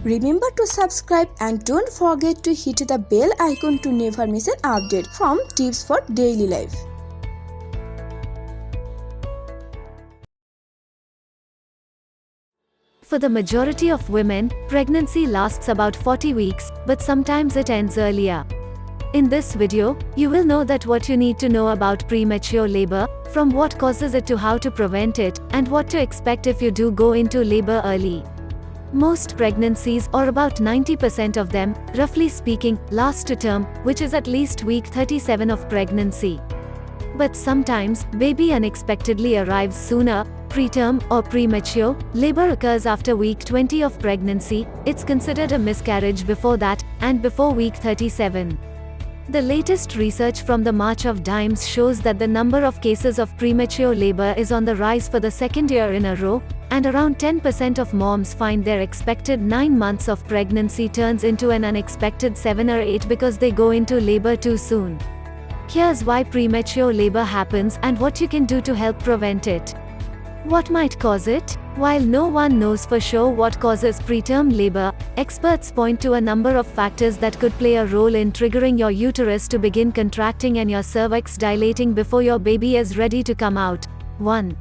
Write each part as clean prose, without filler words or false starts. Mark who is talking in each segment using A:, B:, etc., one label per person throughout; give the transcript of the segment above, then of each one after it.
A: Remember to subscribe and don't forget to hit the bell icon to never miss an update from Tips for Daily Life.
B: For the majority of women, pregnancy lasts about 40 weeks, but sometimes it ends earlier. In this video, you will know that what you need to know about premature labor, from what causes it to how to prevent it, and what to expect if you do go into labor early. Most pregnancies, or about 90% of them, roughly speaking, last to term, which is at least week 37 of pregnancy. But sometimes, baby unexpectedly arrives sooner, preterm or premature. Labor occurs after week 20 of pregnancy. It's considered a miscarriage before that, and before week 37. The latest research from the March of Dimes shows that the number of cases of premature labor is on the rise for the second year in a row, and around 10% of moms find their expected 9 months of pregnancy turns into an unexpected 7 or 8 because they go into labor too soon. Here's why premature labor happens and what you can do to help prevent it. What might cause it? While no one knows for sure what causes preterm labor, experts point to a number of factors that could play a role in triggering your uterus to begin contracting and your cervix dilating before your baby is ready to come out. 1.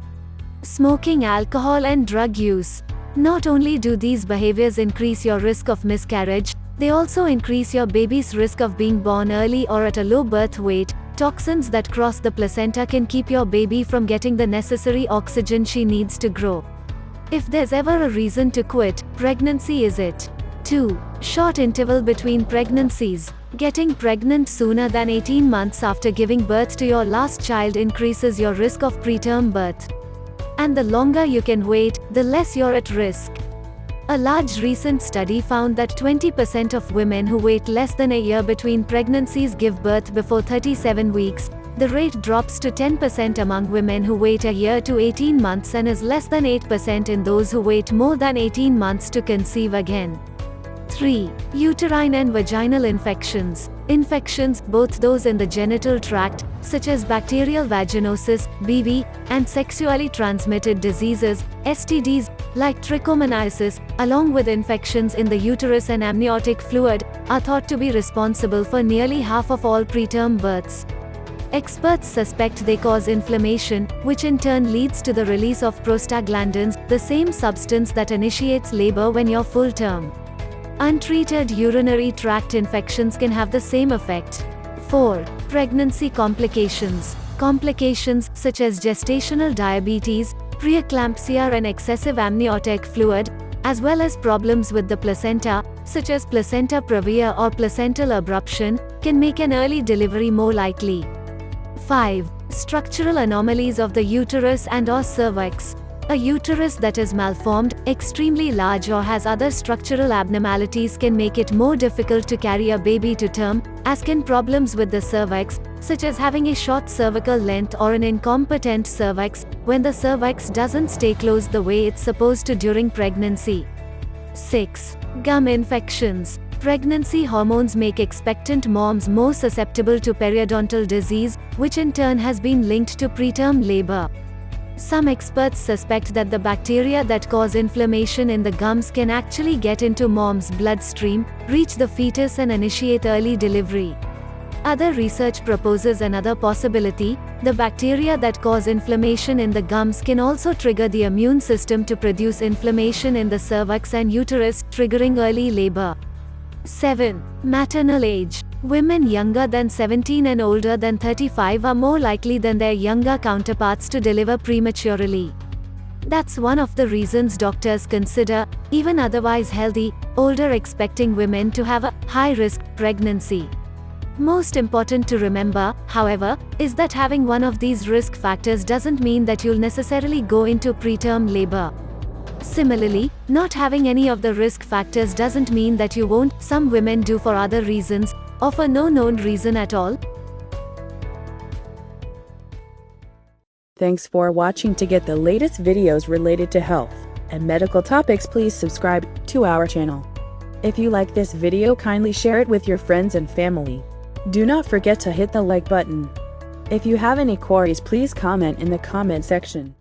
B: Smoking, alcohol and drug use. Not only do these behaviors increase your risk of miscarriage, they also increase your baby's risk of being born early or at a low birth weight. Toxins that cross the placenta can keep your baby from getting the necessary oxygen she needs to grow. If there's ever a reason to quit, pregnancy is it. 2. Short interval between pregnancies. Getting pregnant sooner than 18 months after giving birth to your last child increases your risk of preterm birth. And the longer you can wait, the less you're at risk. A large recent study found that 20% of women who wait less than a year between pregnancies give birth before 37 weeks. The rate drops to 10% among women who wait a year to 18 months and is less than 8% in those who wait more than 18 months to conceive again. 3. Uterine and vaginal infections. Infections, both those in the genital tract, such as bacterial vaginosis, BV, and sexually transmitted diseases, STDs, like trichomoniasis, along with infections in the uterus and amniotic fluid, are thought to be responsible for nearly half of all preterm births. Experts suspect they cause inflammation, which in turn leads to the release of prostaglandins, the same substance that initiates labor when you're full term. Untreated urinary tract infections can have the same effect. 4. Pregnancy complications. Complications, such as gestational diabetes, preeclampsia and excessive amniotic fluid, as well as problems with the placenta, such as placenta previa or placental abruption, can make an early delivery more likely. 5. Structural anomalies of the uterus and/or cervix. A uterus that is malformed, extremely large or has other structural abnormalities can make it more difficult to carry a baby to term, as can problems with the cervix, such as having a short cervical length or an incompetent cervix, when the cervix doesn't stay closed the way it's supposed to during pregnancy. 6. Gum infections. Pregnancy hormones make expectant moms more susceptible to periodontal disease, which in turn has been linked to preterm labor. Some experts suspect that the bacteria that cause inflammation in the gums can actually get into mom's bloodstream, reach the fetus and initiate early delivery. Other research proposes another possibility: the bacteria that cause inflammation in the gums can also trigger the immune system to produce inflammation in the cervix and uterus, triggering early labor. 7. Maternal age. Women younger than 17 and older than 35 are more likely than their younger counterparts to deliver prematurely. That's one of the reasons doctors consider, even otherwise healthy, older expecting women to have a high-risk pregnancy. Most important to remember, however, is that having one of these risk factors doesn't mean that you'll necessarily go into preterm labor. Similarly, not having any of the risk factors doesn't mean that you won't. Some women do for other reasons, or for no known reason at all.
C: Thanks for watching. To get the latest videos related to health and medical topics, please subscribe to our channel. If you like this video, kindly share it with your friends and family. Do not forget to hit the like button. If you have any queries, please comment in the comment section.